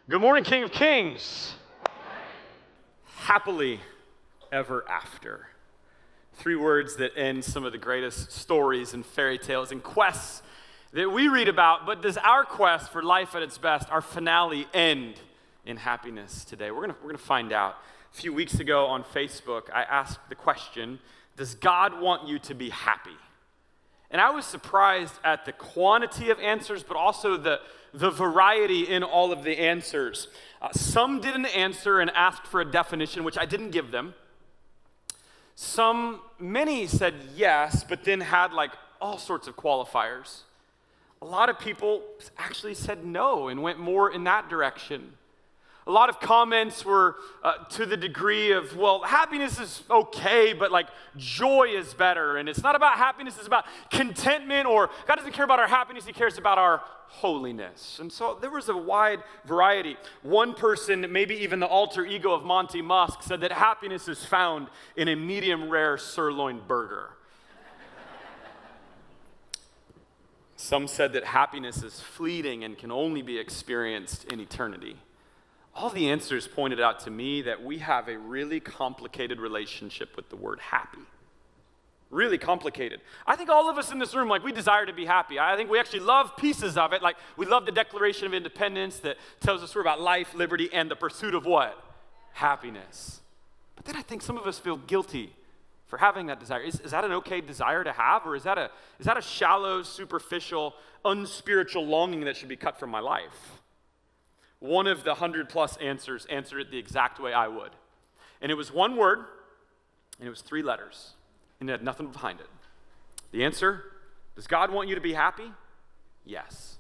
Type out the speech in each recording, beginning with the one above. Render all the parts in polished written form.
Good morning, King of Kings. Happily ever after. 3 words that end some of the greatest stories and fairy tales and quests that we read about. But does our quest for life at its best, our finale, end in happiness today? We're gonna find out. A few weeks ago on Facebook, I asked the question, does God want you to be happy? And I was surprised at the quantity of answers, but also the variety in all of the answers. Some didn't answer and asked for a definition, which I didn't give them. Many said yes, but then had like all sorts of qualifiers. A lot of people actually said no and went more in that direction. A lot of comments were to the degree of, well, happiness is okay, but like joy is better. And it's not about happiness, it's about contentment, or God doesn't care about our happiness, he cares about our holiness. And so there was a wide variety. One person, maybe even the alter ego of Monty Musk, said that happiness is found in a medium rare sirloin burger. Some said that happiness is fleeting and can only be experienced in eternity. All the answers pointed out to me that we have a really complicated relationship with the word happy. Really complicated. I think all of us in this room, like, we desire to be happy. I think we actually love pieces of it. Like, we love the Declaration of Independence that tells us we're about life, liberty, and the pursuit of what? Happiness. But then I think some of us feel guilty for having that desire. Is that an okay desire to have, or is that a shallow, superficial, unspiritual longing that should be cut from my life? One of the 100+ answers answered it the exact way I would. And it was one word, and it was 3 letters, and it had nothing behind it. The answer, does God want you to be happy? Yes.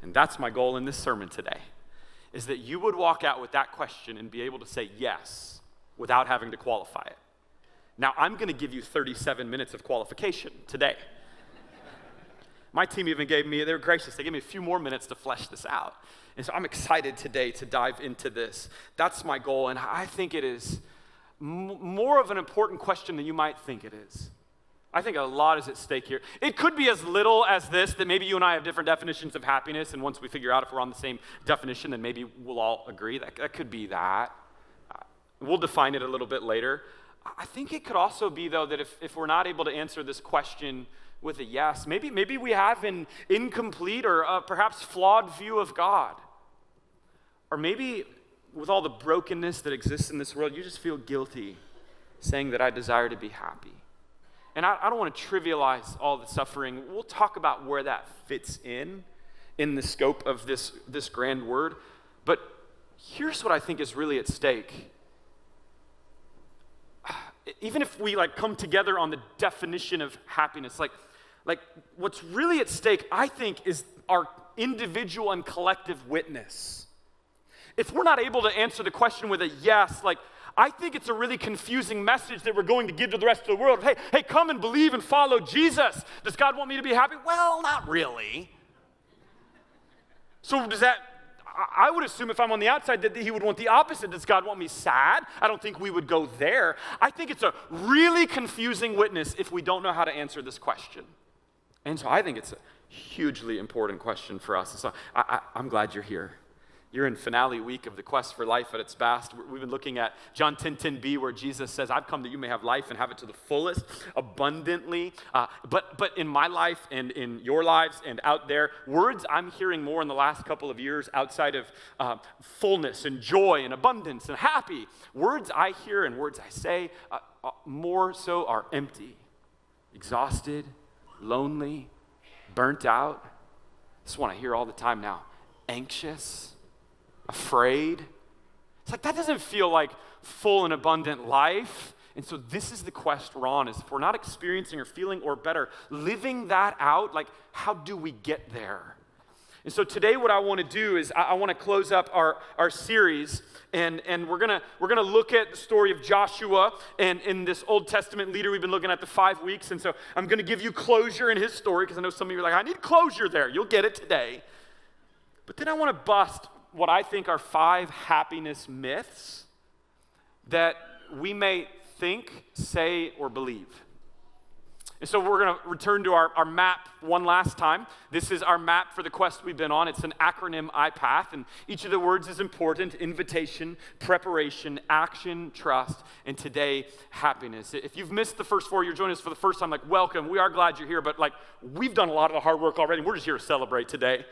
And that's my goal in this sermon today, is that you would walk out with that question and be able to say yes without having to qualify it. Now, I'm going to give you 37 minutes of qualification today. My team even they were gracious, they gave me a few more minutes to flesh this out. And so I'm excited today to dive into this. That's my goal, and I think it is more of an important question than you might think it is. I think a lot is at stake here. It could be as little as this, that maybe you and I have different definitions of happiness, and once we figure out if we're on the same definition, then maybe we'll all agree. That could be that. We'll define it a little bit later. I think it could also be, though, that if we're not able to answer this question with a yes, maybe we have an incomplete or perhaps flawed view of God. Or maybe with all the brokenness that exists in this world, you just feel guilty saying that I desire to be happy. And I don't want to trivialize all the suffering. We'll talk about where that fits in the scope of this grand word. But here's what I think is really at stake. Even if we come together on the definition of happiness, like what's really at stake, I think, is our individual and collective witness. If we're not able to answer the question with a yes, I think it's a really confusing message that we're going to give to the rest of the world. Hey, come and believe and follow Jesus. Does God want me to be happy? Well, not really. So I would assume if I'm on the outside that he would want the opposite. Does God want me sad? I don't think we would go there. I think it's a really confusing witness if we don't know how to answer this question. And so I think it's a hugely important question for us. So I'm glad you're here. You're in finale week of the quest for life at its best. We've been looking at John 10:10b, where Jesus says, I've come that you may have life and have it to the fullest, abundantly. But in my life and in your lives and out there, words I'm hearing more in the last couple of years outside of fullness and joy and abundance and happy, words I hear and words I say more so are empty, exhausted, lonely, burnt out. This is one I hear all the time now. Anxious, afraid. It's like that doesn't feel like full and abundant life. And so this is the quest we're on, is if we're not experiencing or feeling or better, living that out, how do we get there? And so today what I want to do is I want to close up our series, and we're gonna look at the story of Joshua and in this Old Testament leader we've been looking at the 5 weeks. And so I'm going to give you closure in his story, because I know some of you are like, I need closure there. You'll get it today. But then I want to bust what I think are 5 happiness myths that we may think, say, or believe. And so we're going to return to our map one last time. This is our map for the quest we've been on. It's an acronym, iPath, and each of the words is important: invitation, preparation, action, trust, and today, happiness. If you've missed the first four, you're joining us for the first time, like, welcome. We are glad you're here, but like, we've done a lot of the hard work already. We're just here to celebrate today.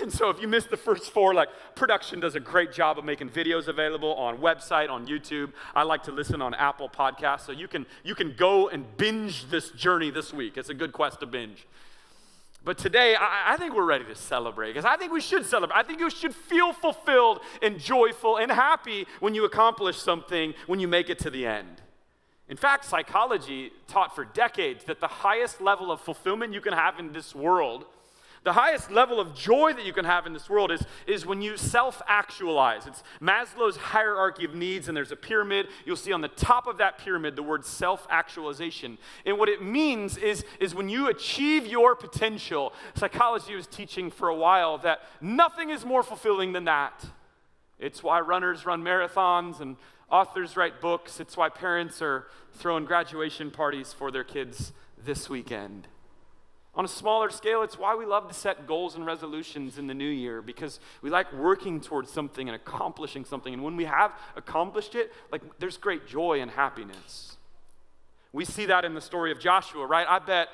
And so if you missed the first four, like, production does a great job of making videos available on website, on YouTube. I like to listen on Apple Podcasts, so you can go and binge this journey this week. It's a good quest to binge. But today, I think we're ready to celebrate, because I think we should celebrate. I think you should feel fulfilled and joyful and happy when you accomplish something, when you make it to the end. In fact, psychology taught for decades that the highest level of fulfillment you can have in this world, the highest level of joy that you can have in this world is when you self-actualize. It's Maslow's hierarchy of needs, and there's a pyramid. You'll see on the top of that pyramid the word self-actualization. And what it means is when you achieve your potential. Psychology was teaching for a while that nothing is more fulfilling than that. It's why runners run marathons and authors write books. It's why parents are throwing graduation parties for their kids this weekend. On a smaller scale, it's why we love to set goals and resolutions in the new year, because we like working towards something and accomplishing something. And when we have accomplished it, like, there's great joy and happiness. We see that in the story of Joshua, right? I bet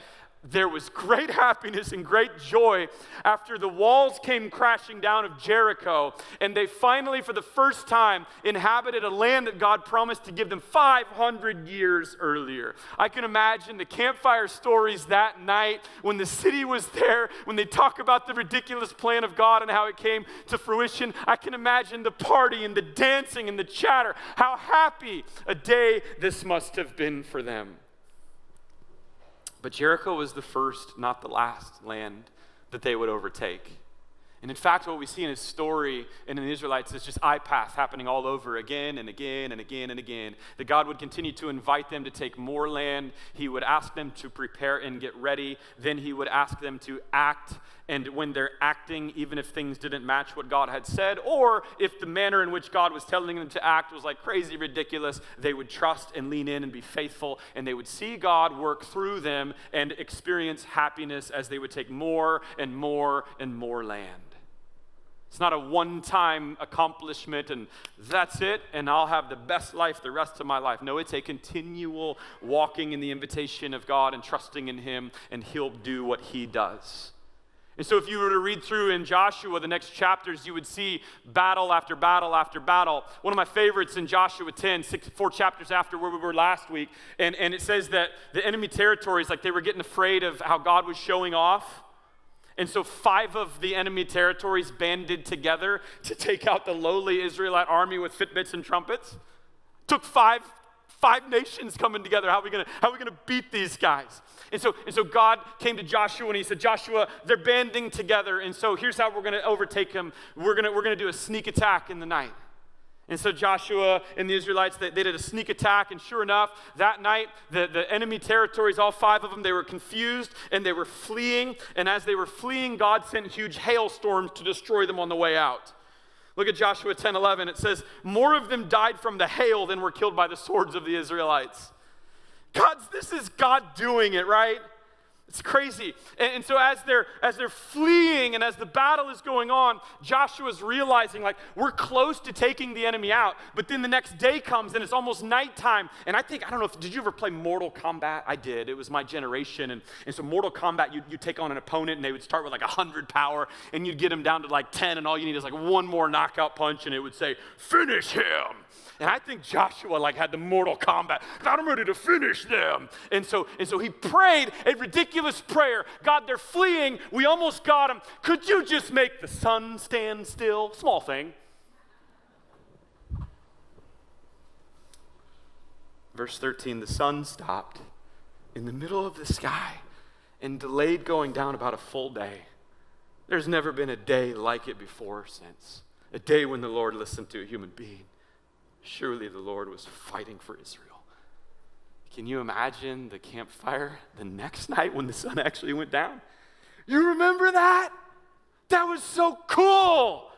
there was great happiness and great joy after the walls came crashing down of Jericho, and they finally, for the first time, inhabited a land that God promised to give them 500 years earlier. I can imagine the campfire stories that night when the city was there, when they talk about the ridiculous plan of God and how it came to fruition. I can imagine the party and the dancing and the chatter. How happy a day this must have been for them. But Jericho was the first, not the last land that they would overtake. And in fact, what we see in his story and in the Israelites is just iPath happening all over again and again and again and again. That God would continue to invite them to take more land. He would ask them to prepare and get ready. Then he would ask them to act. And when they're acting, even if things didn't match what God had said, or if the manner in which God was telling them to act was like crazy ridiculous, they would trust and lean in and be faithful, and they would see God work through them and experience happiness as they would take more and more and more land. It's not a one-time accomplishment and that's it, and I'll have the best life the rest of my life. No, it's a continual walking in the invitation of God and trusting in him, and he'll do what he does. And so if you were to read through in Joshua, the next chapters, you would see battle after battle after battle. One of my favorites in Joshua 10, 4 chapters after where we were last week, and it says that the enemy territories, like, they were getting afraid of how God was showing off. And so 5 of the enemy territories banded together to take out the lowly Israelite army with Fitbits and trumpets. Took five nations coming together. How are we gonna beat these guys? And so God came to Joshua and he said, Joshua, they're banding together, and so here's how we're gonna overtake them. We're gonna do a sneak attack in the night. And so Joshua and the Israelites, they did a sneak attack, and sure enough, that night, the enemy territories, all 5 of them, they were confused and they were fleeing. And as they were fleeing, God sent huge hailstorms to destroy them on the way out. Look at Joshua 10:11. It says, more of them died from the hail than were killed by the swords of the Israelites. This is God doing it, right? It's crazy. And so as they're fleeing and as the battle is going on, Joshua's realizing, like, we're close to taking the enemy out. But then the next day comes and it's almost nighttime. And I don't know, did you ever play Mortal Kombat? I did. It was my generation. And so Mortal Kombat, you take on an opponent and they would start with like 100 power and you'd get them down to like 10, and all you need is like one more knockout punch and it would say, finish him. And I think Joshua had the Mortal Kombat. God, I'm ready to finish them. And so he prayed a ridiculous prayer. God, they're fleeing. We almost got them. Could you just make the sun stand still? Small thing. Verse 13, the sun stopped in the middle of the sky and delayed going down about a full day. There's never been a day like it before or since. A day when the Lord listened to a human being. Surely the Lord was fighting for Israel. Can you imagine the campfire the next night when the sun actually went down? You remember that? That was so cool.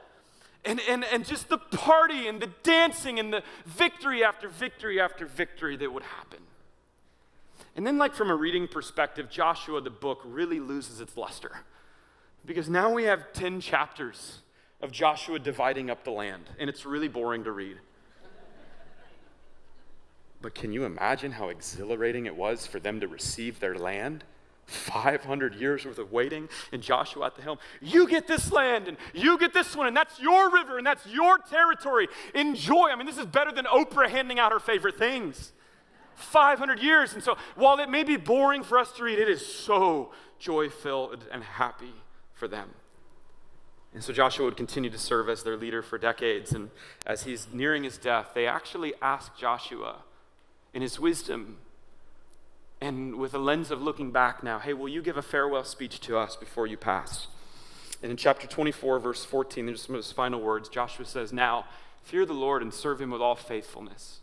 And just the party and the dancing and the victory after victory after victory that would happen. And then like from a reading perspective, Joshua, the book, really loses its luster. Because now we have 10 chapters of Joshua dividing up the land, and it's really boring to read. But can you imagine how exhilarating it was for them to receive their land? 500 years worth of waiting, and Joshua at the helm. You get this land, and you get this one, and that's your river, and that's your territory. Enjoy. I mean, this is better than Oprah handing out her favorite things. 500 years. And so while it may be boring for us to read, it is so joy-filled and happy for them. And so Joshua would continue to serve as their leader for decades. And as he's nearing his death, they actually ask Joshua, in his wisdom, and with a lens of looking back now, hey, will you give a farewell speech to us before you pass? And in chapter 24, verse 14, there's some of his final words. Joshua says, now, fear the Lord and serve him with all faithfulness.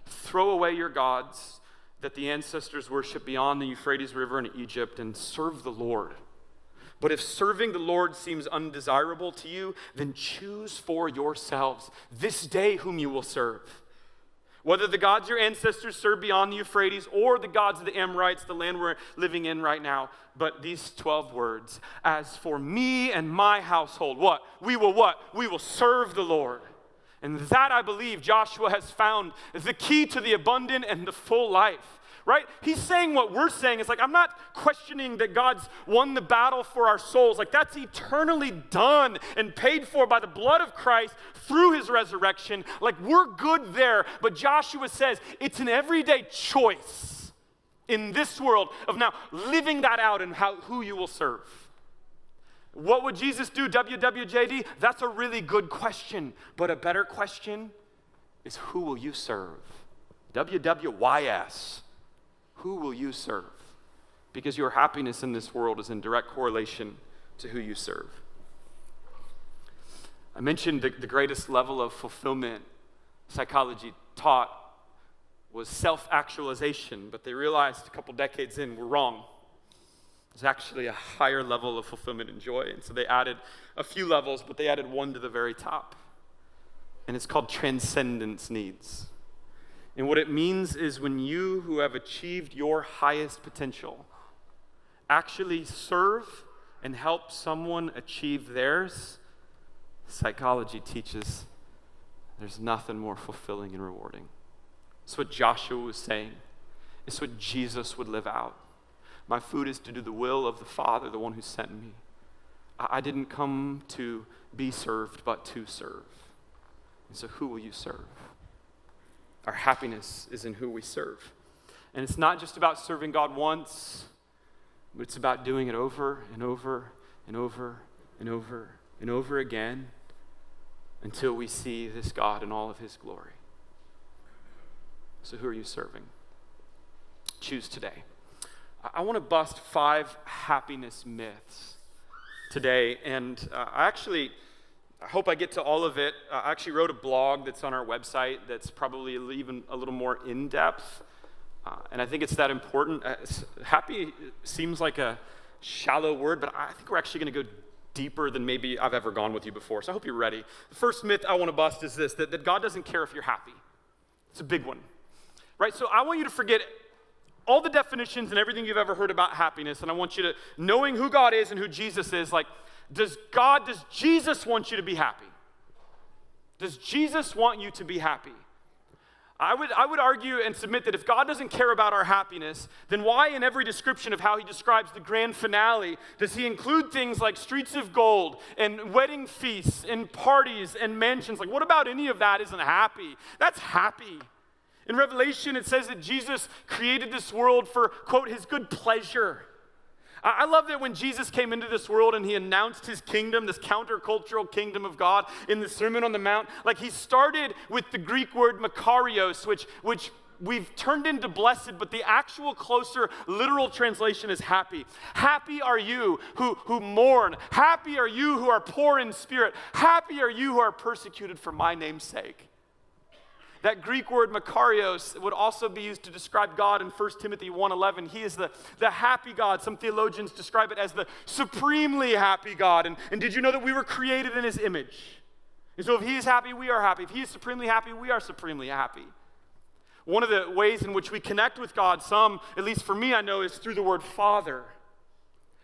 Throw away your gods that the ancestors worshiped beyond the Euphrates River in Egypt and serve the Lord. But if serving the Lord seems undesirable to you, then choose for yourselves this day whom you will serve. Whether the gods your ancestors served beyond the Euphrates or the gods of the Amorites, the land we're living in right now. But these 12 words, as for me and my household, what? We will serve the Lord. And that, I believe, Joshua has found the key to the abundant and the full life. Right? He's saying what we're saying. It's like, I'm not questioning that God's won the battle for our souls. Like, that's eternally done and paid for by the blood of Christ through his resurrection. Like, we're good there. But Joshua says it's an everyday choice in this world of now living that out and who you will serve. What would Jesus do, WWJD? That's a really good question. But a better question is, who will you serve? WWYS. Who will you serve? Because your happiness in this world is in direct correlation to who you serve. I mentioned the greatest level of fulfillment psychology taught was self-actualization, but they realized a couple decades in we're wrong. There's actually a higher level of fulfillment and joy. And so they added a few levels, but they added one to the very top. And it's called transcendence needs. And what it means is when you who have achieved your highest potential actually serve and help someone achieve theirs, psychology teaches there's nothing more fulfilling and rewarding. It's what Joshua was saying. It's what Jesus would live out. My food is to do the will of the Father, the one who sent me. I didn't come to be served, but to serve. And so who will you serve? Our happiness is in who we serve. And it's not just about serving God once, but it's about doing it over and over and over and over and over again until we see this God in all of his glory. So who are you serving? Choose today. I want to bust 5 happiness myths today, and I hope I get to all of it. I actually wrote a blog that's on our website that's probably even a little more in-depth, and I think it's that important. Happy seems like a shallow word, but I think we're actually going to go deeper than maybe I've ever gone with you before, so I hope you're ready. The first myth I want to bust is this, that God doesn't care if you're happy. It's a big one, right? So I want you to forget all the definitions and everything you've ever heard about happiness, and I want you to, knowing who God is and who Jesus is, like, does Jesus want you to be happy? Does Jesus want you to be happy? I would argue and submit that if God doesn't care about our happiness, then why in every description of how he describes the grand finale does he include things like streets of gold and wedding feasts and parties and mansions? Like, what about any of that isn't happy? That's happy. In Revelation, it says that Jesus created this world for, quote, his good pleasure. I love that when Jesus came into this world and he announced his kingdom, this countercultural kingdom of God in the Sermon on the Mount, like he started with the Greek word makarios, which we've turned into blessed, but the actual closer literal translation is happy. Happy are you who mourn. Happy are you who are poor in spirit. Happy are you who are persecuted for my name's sake. That Greek word makarios would also be used to describe God in 1 Timothy 1:11. He is the happy God. Some theologians describe it as the supremely happy God. And did you know that we were created in his image? And so if he is happy, we are happy. If he is supremely happy, we are supremely happy. One of the ways in which we connect with God, some, at least for me, I know, is through the word father.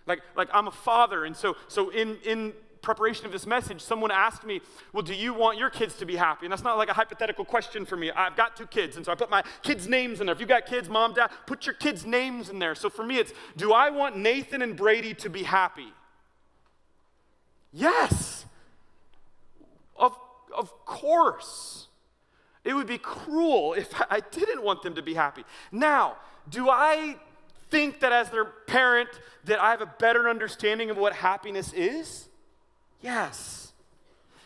Like I'm a father, and so in preparation of this message, someone asked me, well, do you want your kids to be happy? And that's not like a hypothetical question for me. I've got 2 kids, and so I put my kids' names in there. If you got kids, mom, dad, put your kids' names in there. So for me, it's, do I want Nathan and Brady to be happy? Yes. Of course. It would be cruel if I didn't want them to be happy. Now, do I think that as their parent that I have a better understanding of what happiness is? Yes.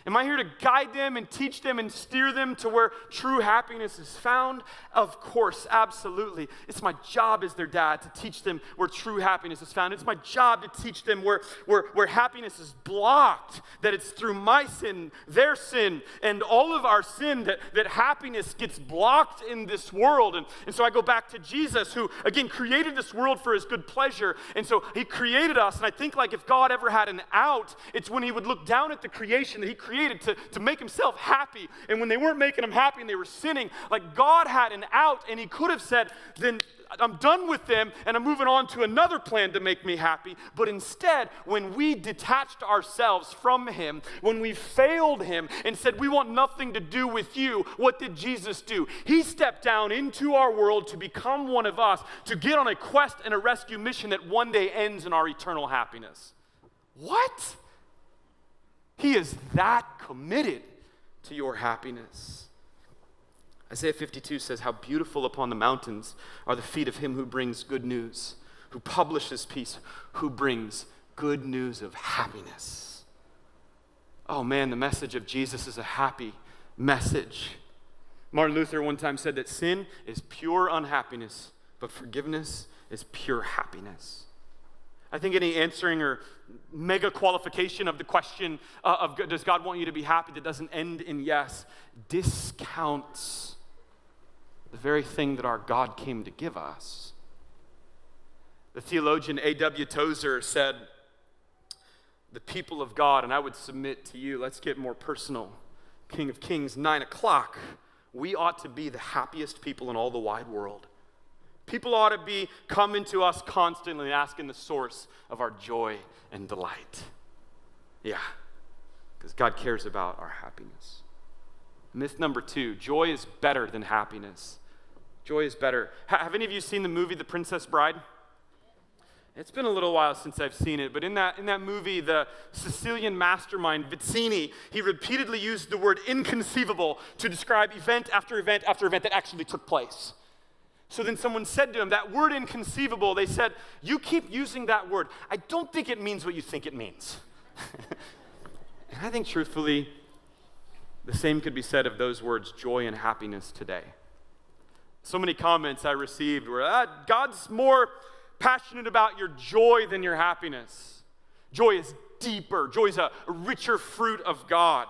Am I here to guide them and teach them and steer them to where true happiness is found? Of course, absolutely. It's my job as their dad to teach them where true happiness is found. It's my job to teach them where happiness is blocked, that it's through my sin, their sin, and all of our sin that happiness gets blocked in this world. And so I go back to Jesus, who, again, created this world for his good pleasure. And so he created us, and I think like if God ever had an out, it's when he would look down at the creation that he created to make himself happy. And when they weren't making him happy and they were sinning, like God had an out, and he could have said, then I'm done with them and I'm moving on to another plan to make me happy. But instead, when we detached ourselves from him, when we failed him and said, we want nothing to do with you, what did Jesus do? He stepped down into our world to become one of us, to get on a quest and a rescue mission that one day ends in our eternal happiness. What? He is that committed to your happiness. Isaiah 52 says, how beautiful upon the mountains are the feet of him who brings good news, who publishes peace, who brings good news of happiness. Oh man, the message of Jesus is a happy message. Martin Luther one time said that sin is pure unhappiness, but forgiveness is pure happiness. I think any answering or mega qualification of the question of does God want you to be happy that doesn't end in yes, discounts the very thing that our God came to give us. The theologian A.W. Tozer said, the people of God, and I would submit to you, let's get more personal. King of Kings, 9 o'clock, we ought to be the happiest people in all the wide world. People ought to be coming to us constantly and asking the source of our joy and delight. Yeah, because God cares about our happiness. Myth number 2, joy is better than happiness. Joy is better. Have any of you seen the movie The Princess Bride? It's been a little while since I've seen it, but in that movie, the Sicilian mastermind, Vizzini, he repeatedly used the word inconceivable to describe event after event after event that actually took place. So then someone said to him, that word inconceivable, they said, you keep using that word. I don't think it means what you think it means. And I think truthfully, the same could be said of those words, joy and happiness today. So many comments I received were, God's more passionate about your joy than your happiness. Joy is deeper. Joy is a richer fruit of God.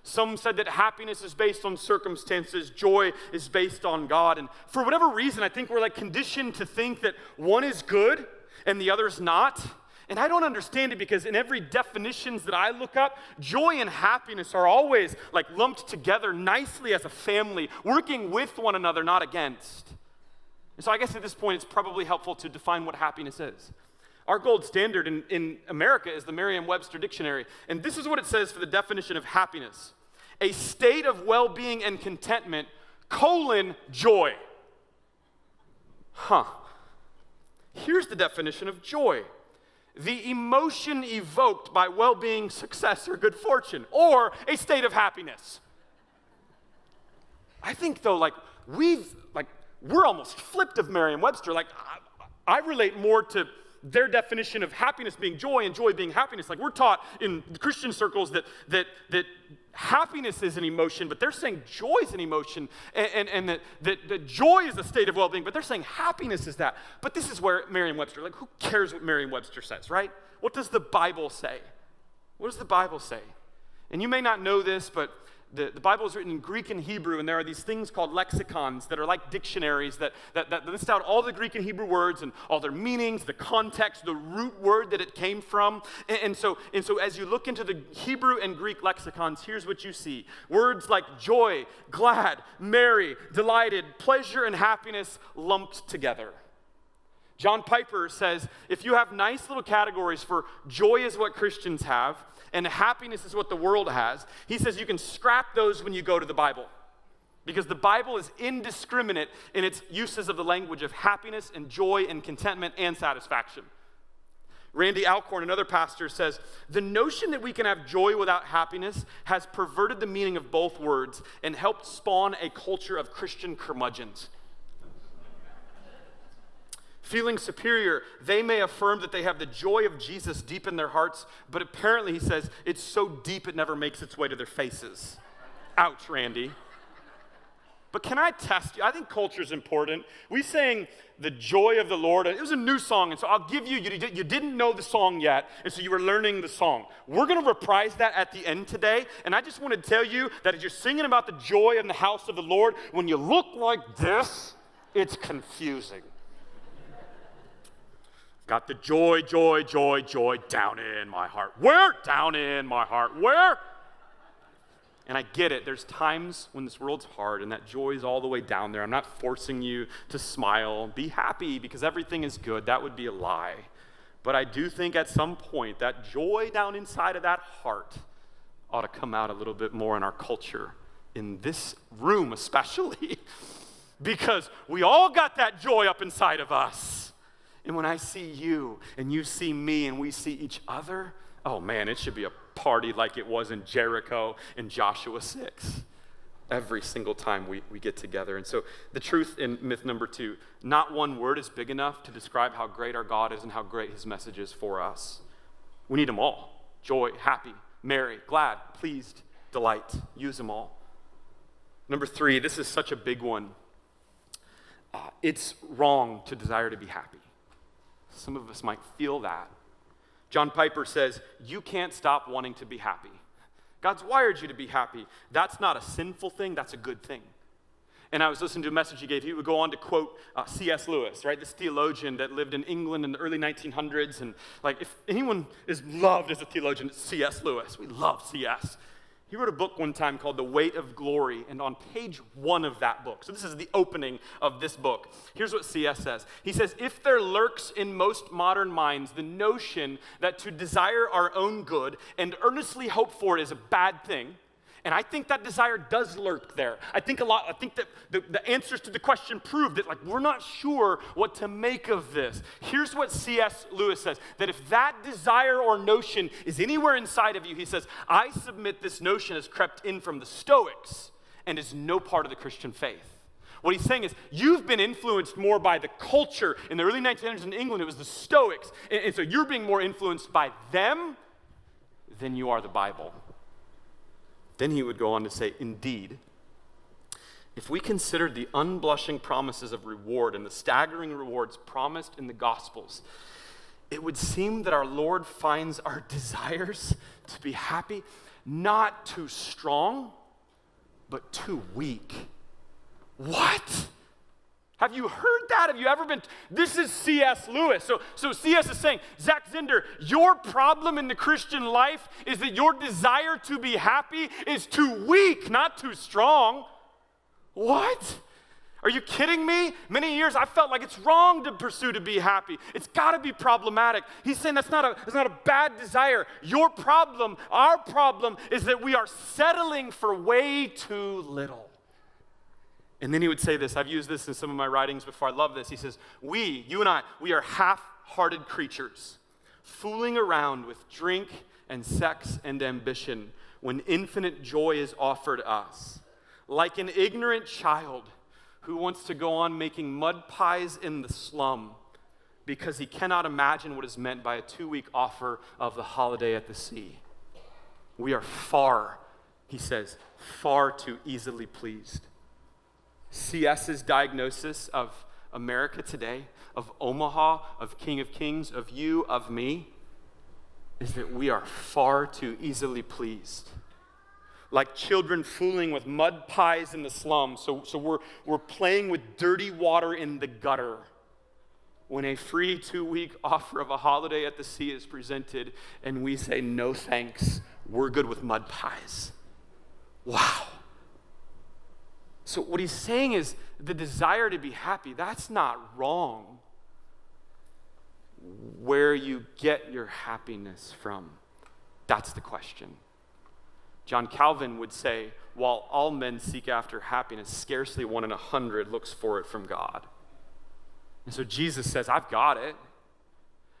Some said that happiness is based on circumstances, joy is based on God. And for whatever reason, I think we're like conditioned to think that one is good and the other is not. And I don't understand it because in every definitions that I look up, joy and happiness are always like lumped together nicely as a family, working with one another, not against. And so I guess at this point, it's probably helpful to define what happiness is. Our gold standard in America is the Merriam-Webster Dictionary. And this is what it says for the definition of happiness. A state of well-being and contentment, joy. Here's the definition of joy. The emotion evoked by well-being, success, or good fortune, or a state of happiness. I think, though, we're almost flipped of Merriam-Webster. I relate more to their definition of happiness being joy and joy being happiness. Like we're taught in Christian circles that happiness is an emotion, but they're saying joy is an emotion, and that joy is a state of well-being, but they're saying happiness is that. But this is where Merriam-Webster, who cares what Merriam-Webster says, right? What does the Bible say? What does the Bible say? And you may not know this, but The Bible is written in Greek and Hebrew, and there are these things called lexicons that are like dictionaries that list out all the Greek and Hebrew words and all their meanings, the context, the root word that it came from. And so as you look into the Hebrew and Greek lexicons, here's what you see. Words like joy, glad, merry, delighted, pleasure, and happiness lumped together. John Piper says, if you have nice little categories for joy is what Christians have, and happiness is what the world has, he says you can scrap those when you go to the Bible. Because the Bible is indiscriminate in its uses of the language of happiness and joy and contentment and satisfaction. Randy Alcorn, another pastor, says, the notion that we can have joy without happiness has perverted the meaning of both words and helped spawn a culture of Christian curmudgeons. Feeling superior, they may affirm that they have the joy of Jesus deep in their hearts, but apparently, he says, it's so deep it never makes its way to their faces. Ouch, Randy. But can I test you? I think culture is important. We sang the joy of the Lord. It was a new song, and so I'll give you didn't know the song yet, and so you were learning the song. We're going to reprise that at the end today, and I just want to tell you that as you're singing about the joy in the house of the Lord, when you look like this, it's confusing. Got the joy, joy, joy, joy down in my heart. Where? Down in my heart. Where? And I get it. There's times when this world's hard and that joy is all the way down there. I'm not forcing you to smile. Be happy because everything is good. That would be a lie. But I do think at some point that joy down inside of that heart ought to come out a little bit more in our culture, in this room especially, because we all got that joy up inside of us. And when I see you and you see me and we see each other, oh man, it should be a party like it was in Jericho in Joshua 6. Every single time we get together. And so the truth in myth number 2, not one word is big enough to describe how great our God is and how great his message is for us. We need them all. Joy, happy, merry, glad, pleased, delight. Use them all. Number 3, this is such a big one. It's wrong to desire to be happy. Some of us might feel that. John Piper says, you can't stop wanting to be happy. God's wired you to be happy. That's not a sinful thing, that's a good thing. And I was listening to a message he gave. He would go on to quote C.S. Lewis, right? This theologian that lived in England in the early 1900s. And like, if anyone is loved as a theologian, it's C.S. Lewis. We love C.S. He wrote a book one time called The Weight of Glory, and on page 1 of that book, so this is the opening of this book, here's what C.S. says. He says, if there lurks in most modern minds the notion that to desire our own good and earnestly hope for it is a bad thing, and I think that desire does lurk there. I think that the answers to the question prove that, like, we're not sure what to make of this. Here's what C.S. Lewis says, that if that desire or notion is anywhere inside of you, he says, I submit this notion has crept in from the Stoics and is no part of the Christian faith. What he's saying is, you've been influenced more by the culture. In the early 1900s in England, it was the Stoics. And so you're being more influenced by them than you are the Bible. Then he would go on to say, indeed, if we considered the unblushing promises of reward and the staggering rewards promised in the Gospels, it would seem that our Lord finds our desires to be happy not too strong, but too weak. What? Have you heard that? Have you ever been? This is C.S. Lewis. So C.S. is saying, Zach Zehnder, your problem in the Christian life is that your desire to be happy is too weak, not too strong. What? Are you kidding me? Many years I felt like it's wrong to pursue to be happy. It's got to be problematic. He's saying that's not a bad desire. Your problem, our problem, is that we are settling for way too little. And then he would say this. I've used this in some of my writings before. I love this. He says, you and I, we are half-hearted creatures, fooling around with drink and sex and ambition when infinite joy is offered us. Like an ignorant child who wants to go on making mud pies in the slum because he cannot imagine what is meant by a 2-week offer of the holiday at the sea. We are far, he says, far too easily pleased. C.S.'s diagnosis of America today, of Omaha, of King of Kings, of you, of me, is that we are far too easily pleased. like children fooling with mud pies in the slums. So we're playing with dirty water in the gutter when a free 2-week offer of a holiday at the sea is presented and we say, no thanks, we're good with mud pies. Wow. So what he's saying is the desire to be happy, that's not wrong. Where you get your happiness from, that's the question. John Calvin would say, while all men seek after happiness, scarcely 1 in 100 looks for it from God. And so Jesus says, I've got it.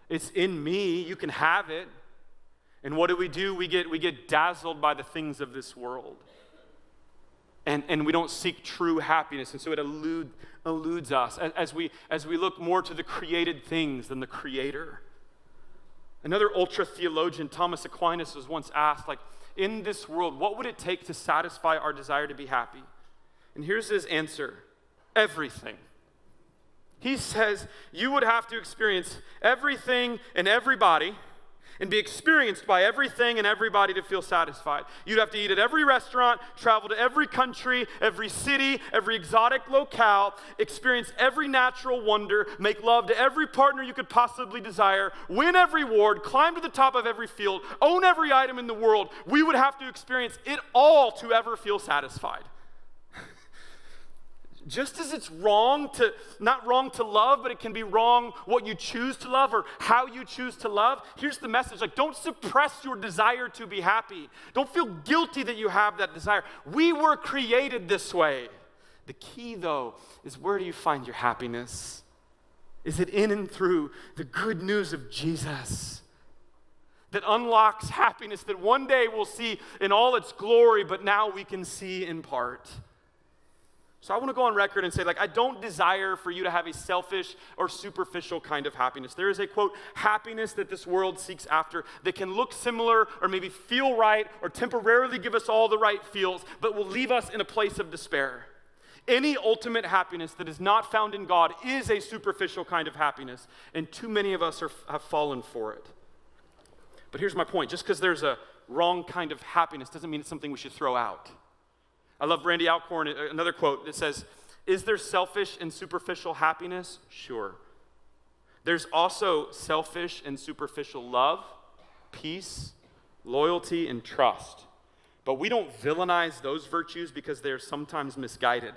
It's in me. You can have it. And what do? We get dazzled by the things of this world. And we don't seek true happiness. And so it eludes us as we look more to the created things than the Creator. Another ultra theologian, Thomas Aquinas, was once asked, like, in this world, what would it take to satisfy our desire to be happy? And here's his answer: everything. He says you would have to experience everything and everybody and be experienced by everything and everybody to feel satisfied. You'd have to eat at every restaurant, travel to every country, every city, every exotic locale, experience every natural wonder, make love to every partner you could possibly desire, win every award, climb to the top of every field, own every item in the world. We would have to experience it all to ever feel satisfied. Just as it's not wrong to love, but it can be wrong what you choose to love or how you choose to love. Here's the message: like, don't suppress your desire to be happy. Don't feel guilty that you have that desire. We were created this way. The key, though, is where do you find your happiness? Is it in and through the good news of Jesus that unlocks happiness that one day we'll see in all its glory, but now we can see in part? So I want to go on record and say, like, I don't desire for you to have a selfish or superficial kind of happiness. There is a, quote, happiness that this world seeks after that can look similar or maybe feel right or temporarily give us all the right feels, but will leave us in a place of despair. Any ultimate happiness that is not found in God is a superficial kind of happiness, and too many of us have fallen for it. But here's my point. Just because there's a wrong kind of happiness doesn't mean it's something we should throw out. I love Randy Alcorn, another quote that says, is there selfish and superficial happiness? Sure. There's also selfish and superficial love, peace, loyalty, and trust. But we don't villainize those virtues because they're sometimes misguided.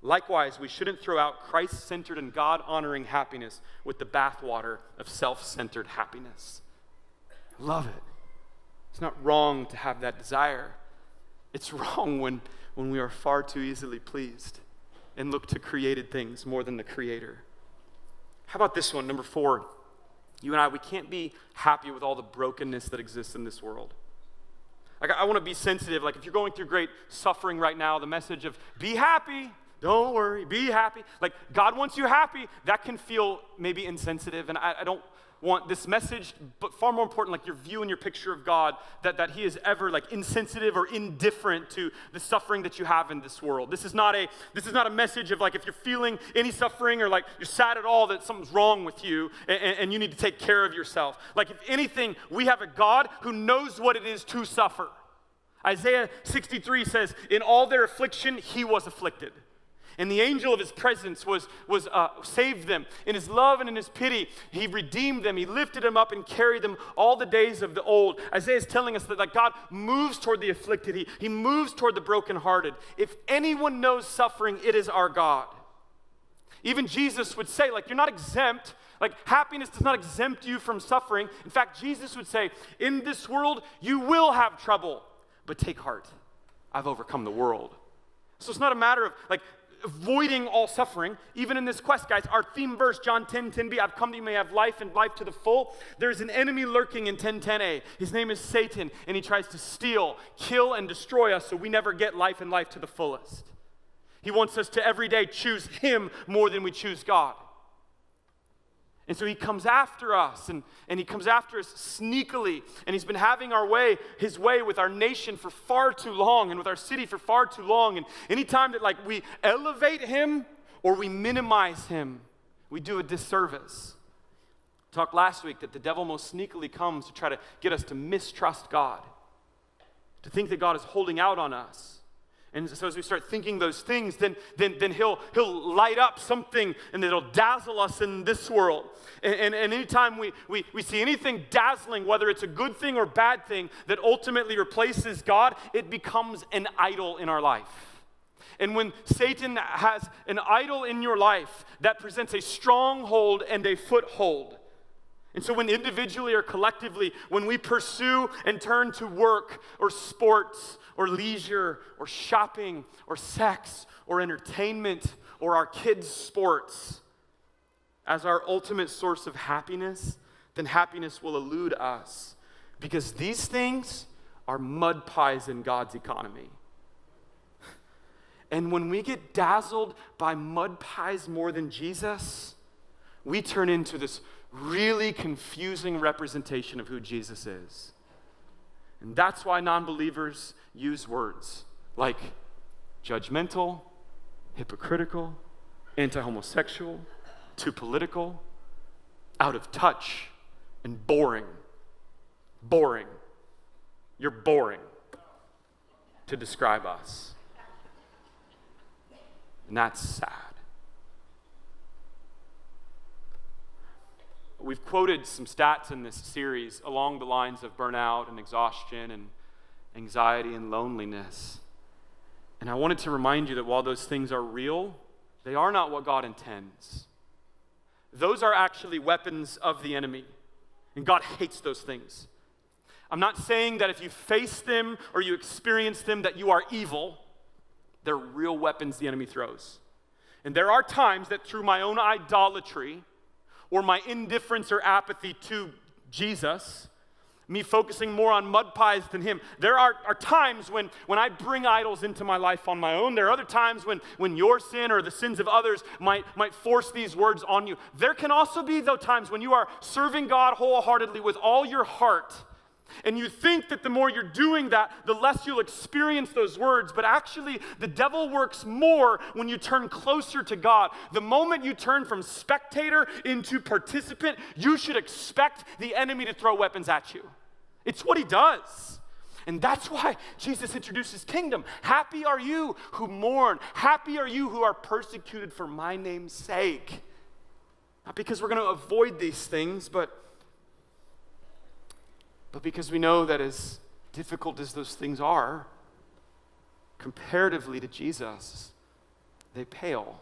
Likewise, we shouldn't throw out Christ-centered and God-honoring happiness with the bathwater of self-centered happiness. Love it. It's not wrong to have that desire. It's wrong when we are far too easily pleased and look to created things more than the Creator. How about this one, number 4? You and I, we can't be happy with all the brokenness that exists in this world. Like, I want to be sensitive. Like, if you're going through great suffering right now, the message of be happy, don't worry, be happy. Like, God wants you happy. That can feel maybe insensitive, and I don't want this message, but far more important, like your view and your picture of God, that he is ever like insensitive or indifferent to the suffering that you have in this world. This is not a message of like if you're feeling any suffering or like you're sad at all that something's wrong with you and you need to take care of yourself. Like, if anything, we have a God who knows what it is to suffer. Isaiah 63 says, in all their affliction, he was afflicted. And the angel of his presence saved them. In his love and in his pity, he redeemed them. He lifted them up and carried them all the days of the old. Isaiah is telling us that God moves toward the afflicted. He moves toward the brokenhearted. If anyone knows suffering, it is our God. Even Jesus would say, like, you're not exempt. Like, happiness does not exempt you from suffering. In fact, Jesus would say, in this world, you will have trouble, but take heart. I've overcome the world. So it's not a matter of, like, avoiding all suffering. Even in this quest, guys, our theme verse, John 10:10b, I've come that you may have life and life to the full. There's an enemy lurking in 10:10a. His name is Satan, and he tries to steal, kill, and destroy us so we never get life and life to the fullest. He wants us to every day choose him more than we choose God. And so he comes after us, and he comes after us sneakily, and he's been having his way with our nation for far too long, and with our city for far too long, and anytime that like we elevate him or we minimize him, we do a disservice. I talked last week that the devil most sneakily comes to try to get us to mistrust God. to think that God is holding out on us. And so as we start thinking those things, then he'll light up something and it'll dazzle us in this world. And anytime we see anything dazzling, whether it's a good thing or bad thing, that ultimately replaces God, it becomes an idol in our life. And when Satan has an idol in your life, that presents a stronghold and a foothold. And so when individually or collectively, when we pursue and turn to work or sports or leisure or shopping or sex or entertainment or our kids' sports as our ultimate source of happiness, then happiness will elude us, because these things are mud pies in God's economy. And when we get dazzled by mud pies more than Jesus, we turn into this really confusing representation of who Jesus is. And that's why non-believers use words like judgmental, hypocritical, anti-homosexual, too political, out of touch, and boring. Boring. You're boring to describe us. And that's sad. We've quoted some stats in this series along the lines of burnout and exhaustion and anxiety and loneliness. And I wanted to remind you that while those things are real, they are not what God intends. Those are actually weapons of the enemy, and God hates those things. I'm not saying that if you face them or you experience them that you are evil. They're real weapons the enemy throws. And there are times that through my own idolatry or my indifference or apathy to Jesus, me focusing more on mud pies than him, there are times when I bring idols into my life on my own. There are other times when your sin or the sins of others might force these words on you. There can also be, though, times when you are serving God wholeheartedly with all your heart, and you think that the more you're doing that, the less you'll experience those words. But actually, the devil works more when you turn closer to God. The moment you turn from spectator into participant, you should expect the enemy to throw weapons at you. It's what he does. And that's why Jesus introduces kingdom. Happy are you who mourn. Happy are you who are persecuted for my name's sake. Not because we're going to avoid these things, but because we know that as difficult as those things are, comparatively to Jesus, they pale.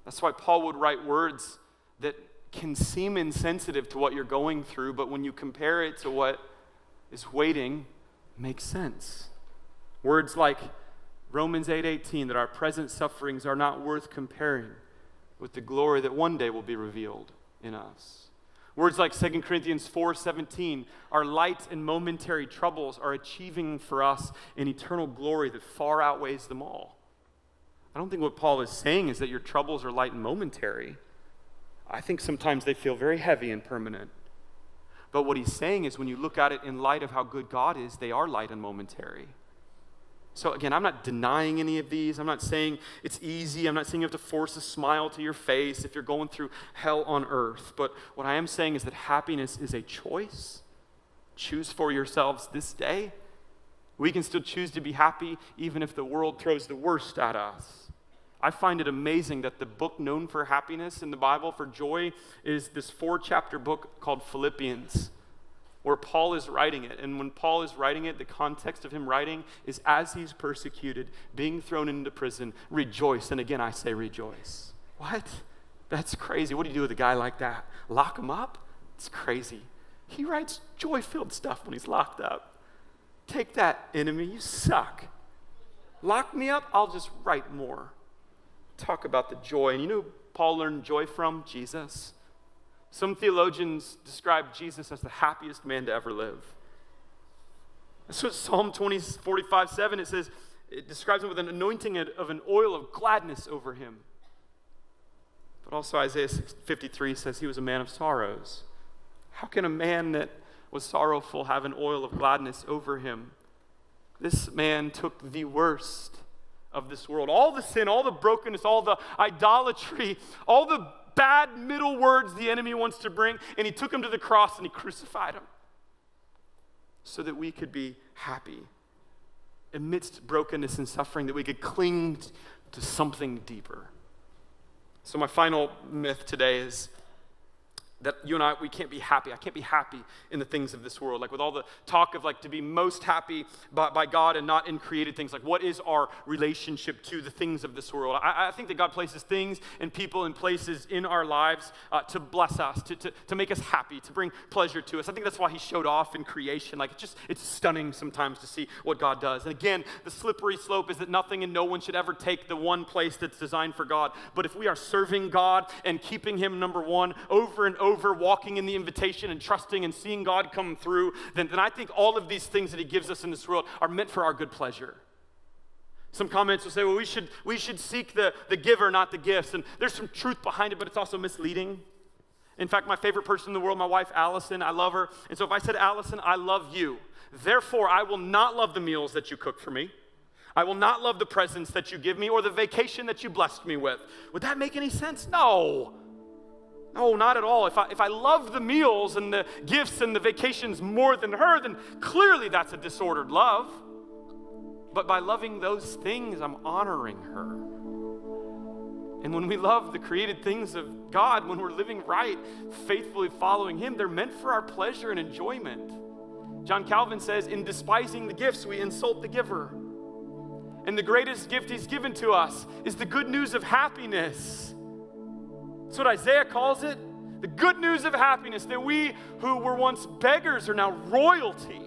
That's why Paul would write words that can seem insensitive to what you're going through, but when you compare it to what is waiting, makes sense. Words like Romans 8:18, that our present sufferings are not worth comparing with the glory that one day will be revealed in us. Words like 2 Corinthians 4:17, our light and momentary troubles are achieving for us an eternal glory that far outweighs them all. I don't think what Paul is saying is that your troubles are light and momentary. I think sometimes they feel very heavy and permanent. But what he's saying is when you look at it in light of how good God is, they are light and momentary. So again, I'm not denying any of these. I'm not saying it's easy. I'm not saying you have to force a smile to your face if you're going through hell on earth. But what I am saying is that happiness is a choice. Choose for yourselves this day. We can still choose to be happy even if the world throws the worst at us. I find it amazing that the book known for happiness in the Bible, for joy, is this 4-chapter book called Philippians, where Paul is writing it. And when Paul is writing it, the context of him writing is as he's persecuted, being thrown into prison, rejoice. And again, I say rejoice. What? That's crazy. What do you do with a guy like that? Lock him up? It's crazy. He writes joy-filled stuff when he's locked up. Take that, enemy. You suck. Lock me up, I'll just write more. Talk about the joy. And you know who Paul learned joy from? Jesus. Some theologians describe Jesus as the happiest man to ever live. That's what Psalm 45:7, it describes him with an anointing of an oil of gladness over him. But also Isaiah 53 says he was a man of sorrows. How can a man that was sorrowful have an oil of gladness over him? This man took the worst of this world, all the sin, all the brokenness, all the idolatry, all the bad middle words the enemy wants to bring, and he took him to the cross and he crucified him. so that we could be happy. Amidst brokenness and suffering, that we could cling to something deeper. So my final myth today is that you and I, we can't be happy. I can't be happy in the things of this world. Like with all the talk of like to be most happy by God and not in created things. Like what is our relationship to the things of this world? I think that God places things and people and places in our lives to bless us, to make us happy, to bring pleasure to us. I think that's why he showed off in creation. Like it's stunning sometimes to see what God does. And again, the slippery slope is that nothing and no one should ever take the one place that's designed for God. But if we are serving God and keeping him number one over and over, walking in the invitation and trusting and seeing God come through, then I think all of these things that he gives us in this world are meant for our good pleasure. Some comments will say, well, we should seek the giver, not the gifts. And there's some truth behind it, but it's also misleading. In fact, my favorite person in the world, my wife, Allison, I love her. And so if I said, Allison, I love you, therefore I will not love the meals that you cook for me. I will not love the presents that you give me or the vacation that you blessed me with. Would that make any sense? No. No, not at all. If I love the meals and the gifts and the vacations more than her, then clearly that's a disordered love. But by loving those things, I'm honoring her. And when we love the created things of God, when we're living right, faithfully following him, they're meant for our pleasure and enjoyment. John Calvin says, in despising the gifts, we insult the giver. And the greatest gift he's given to us is the good news of happiness. That's what Isaiah calls it, the good news of happiness, that we who were once beggars are now royalty,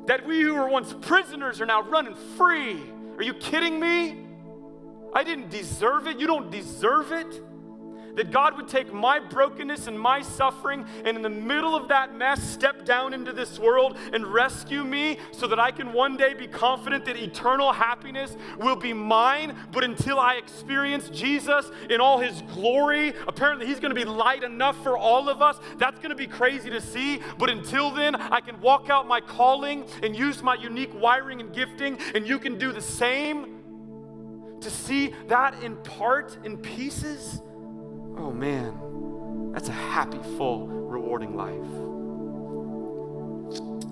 that we who were once prisoners are now running free. Are you kidding me? I didn't deserve it. You don't deserve it. That God would take my brokenness and my suffering and in the middle of that mess step down into this world and rescue me so that I can one day be confident that eternal happiness will be mine. But until I experience Jesus in all his glory, apparently he's going to be light enough for all of us. That's going to be crazy to see. But until then, I can walk out my calling and use my unique wiring and gifting, and you can do the same. To see that in part, in pieces, oh man, that's a happy, full, rewarding life.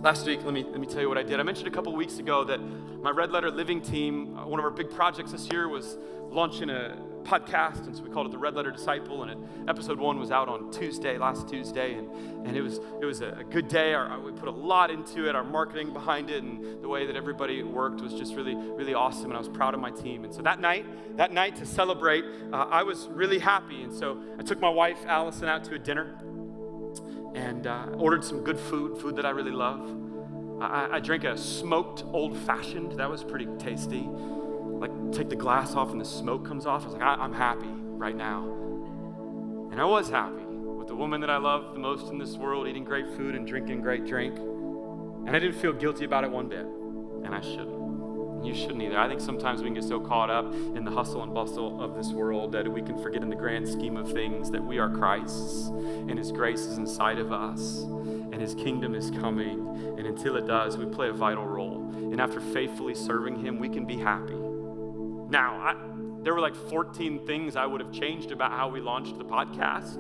Last week, let me tell you what I did. I mentioned a couple weeks ago that my Red Letter Living team, one of our big projects this year was launching a podcast, and so we called it the Red Letter Disciple, and episode 1 was out on last Tuesday, and it was a good day. We put a lot into it, our marketing behind it, and the way that everybody worked was just really, really awesome, and I was proud of my team. And so that night to celebrate, I was really happy, and so I took my wife, Allison, out to a dinner, and ordered some good food that I really love. I drank a smoked old-fashioned. That was pretty tasty. Like, take the glass off and the smoke comes off. I was like, I'm happy right now. And I was happy with the woman that I love the most in this world, eating great food and drinking great drink. And I didn't feel guilty about it one bit. And I shouldn't. You shouldn't either. I think sometimes we can get so caught up in the hustle and bustle of this world that we can forget in the grand scheme of things that we are Christ's and his grace is inside of us and his kingdom is coming. And until it does, we play a vital role. And after faithfully serving him, we can be happy. Now, there were like 14 things I would have changed about how we launched the podcast,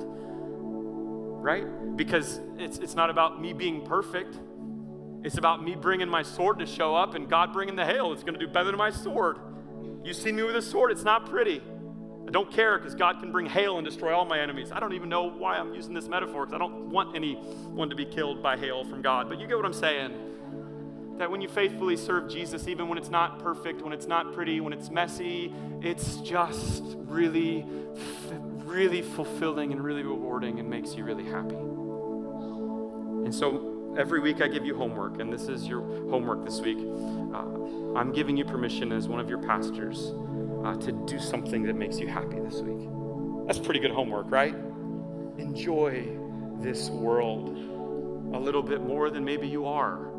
right? Because it's not about me being perfect. It's about me bringing my sword to show up and God bringing the hail. It's going to do better than my sword. You see me with a sword, it's not pretty. I don't care because God can bring hail and destroy all my enemies. I don't even know why I'm using this metaphor because I don't want anyone to be killed by hail from God. But you get what I'm saying. That when you faithfully serve Jesus, even when it's not perfect, when it's not pretty, when it's messy, it's just really, really fulfilling and really rewarding and makes you really happy. And so every week I give you homework, and this is your homework this week. I'm giving you permission as one of your pastors to do something that makes you happy this week. That's pretty good homework, right? Enjoy this world a little bit more than maybe you are.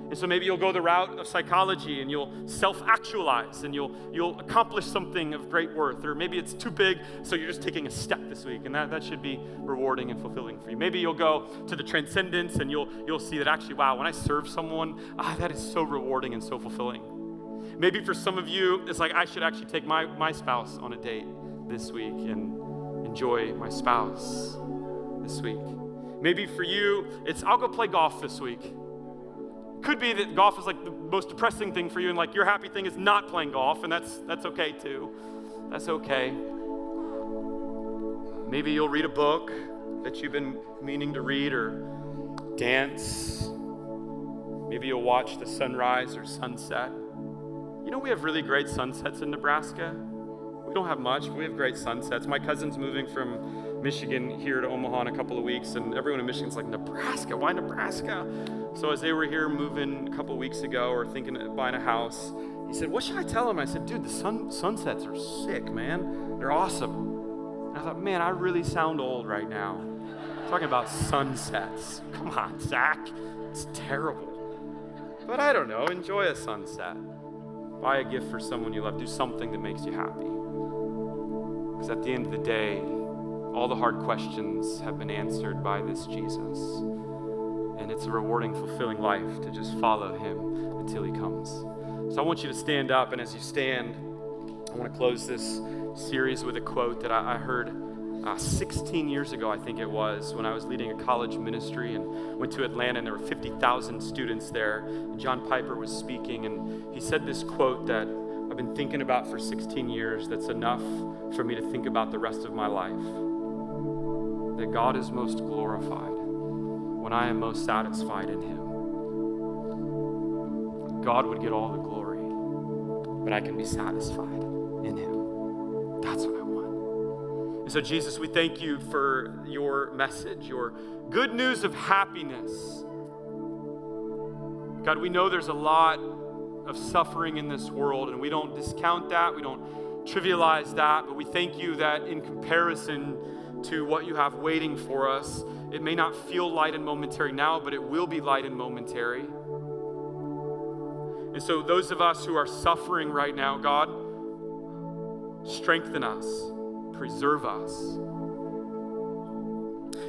And so maybe you'll go the route of psychology and you'll self-actualize and you'll accomplish something of great worth. Or maybe it's too big, so you're just taking a step this week, and that should be rewarding and fulfilling for you. Maybe you'll go to the transcendence and you'll see that actually, wow, when I serve someone, that is so rewarding and so fulfilling. Maybe for some of you, it's like I should actually take my spouse on a date this week and enjoy my spouse this week. Maybe for you, it's I'll go play golf this week. Could be that golf is like the most depressing thing for you, and like your happy thing is not playing golf, and that's okay too. That's okay. Maybe you'll read a book that you've been meaning to read, or dance. Maybe you'll watch the sunrise or sunset. You know, we have really great sunsets in Nebraska. We don't have much, but we have great sunsets. My cousin's moving from Michigan here to Omaha in a couple of weeks, and everyone in Michigan's like, Nebraska? Why Nebraska? So as they were here moving a couple of weeks ago, or thinking of buying a house, he said, what should I tell him? I said, dude, the sunsets are sick, man. They're awesome. And I thought, man, I really sound old right now. Talking about sunsets. Come on, Zach. It's terrible. But I don't know, enjoy a sunset. Buy a gift for someone you love. Do something that makes you happy. Because at the end of the day, all the hard questions have been answered by this Jesus. And it's a rewarding, fulfilling life to just follow him until he comes. So I want you to stand up, and as you stand, I want to close this series with a quote that I heard 16 years ago, I think it was, when I was leading a college ministry and went to Atlanta, and there were 50,000 students there. And John Piper was speaking, and he said this quote that I've been thinking about for 16 years that's enough for me to think about the rest of my life. That God is most glorified when I am most satisfied in him. God would get all the glory, but I can be satisfied in him. That's what I want. And so Jesus, we thank you for your message, your good news of happiness. God, we know there's a lot of suffering in this world, and we don't discount that, we don't trivialize that, but we thank you that in comparison to what you have waiting for us, it may not feel light and momentary now, but it will be light and momentary. And so those of us who are suffering right now, God, strengthen us, preserve us.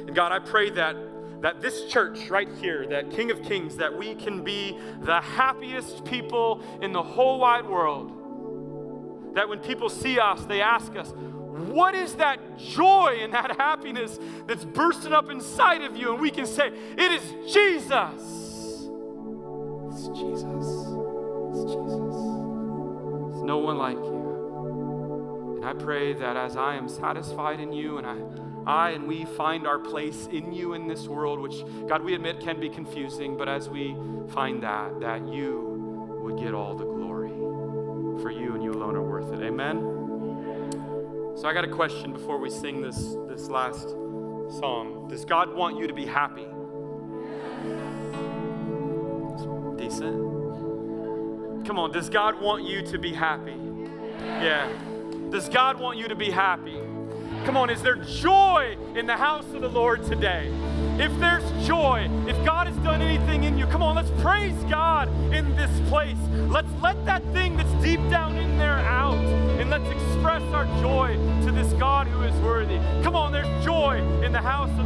And God, I pray that this church right here, that King of Kings, that we can be the happiest people in the whole wide world. That when people see us, they ask us, what is that joy and that happiness that's bursting up inside of you? And we can say, it is Jesus. It's Jesus. It's Jesus. There's no one like you. And I pray that as I am satisfied in you, and I and we find our place in you in this world, which, God, we admit can be confusing, but as we find that you would get all the glory. For you and you alone are worth it. Amen? So I got a question before we sing this last song. Does God want you to be happy? Decent. Come on, does God want you to be happy? Yeah. Does God want you to be happy? Come on, is there joy in the house of the Lord today? If there's joy, if God has done anything in you, come on, let's praise God in this place. Let's let that thing that's deep down in there out, and let's express our joy to this God who is worthy. Come on, there's joy in the house of the